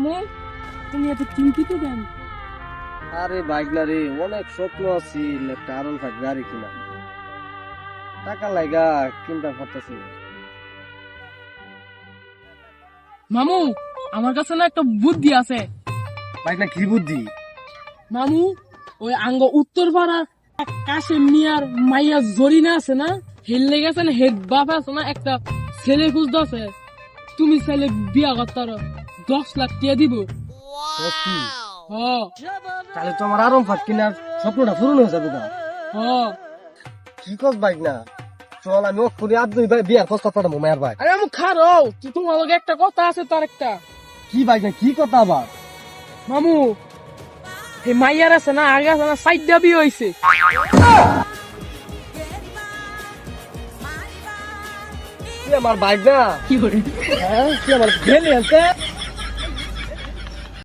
মামু তুমি এত চিন্তিত কেন? আরে বাইক না রে, অনেক স্বপ্ন আছিল একটা R15 গাড়ি কিনা, টাকা লাগা কিনতে পারতেছি। মামু আমার কাছে না একটা বুদ্ধি আছে। বাইক না কি বুদ্ধি? মামু ওই আঙ্গ উত্তর পাড়ার কাশেম মিয়ার মাইয়া জরিনা আছে না, হেললে গেছেন হেড বাপ আছে না, একটা ছেলে খুঁজতে আছে। তুমি ছেলে বিয়া করতার 10 লাখ টাকা দিব। সত্যি? হ তাহলে তো আমার R15 কিনার স্বপ্নটা পূরণ হয়ে যাবে না? হ কি কস বাইক না, চল আমি ওখানে আর দুই ভাই বিয়ার প্রস্তাব পাঠাবো মায়ের ভাই। আরে আমি খারো তোমার লগে একটা কথা আছে, তার একটা। কি বাইক না, কি কথা আবার? মামু এই মাইয়ার আছে না, আগে আছে না, সাইডটা বিয়ে হয়েছে। তুই আমার বাইক না, কি করে? হ্যাঁ তুই আমার ফ্রেন্ড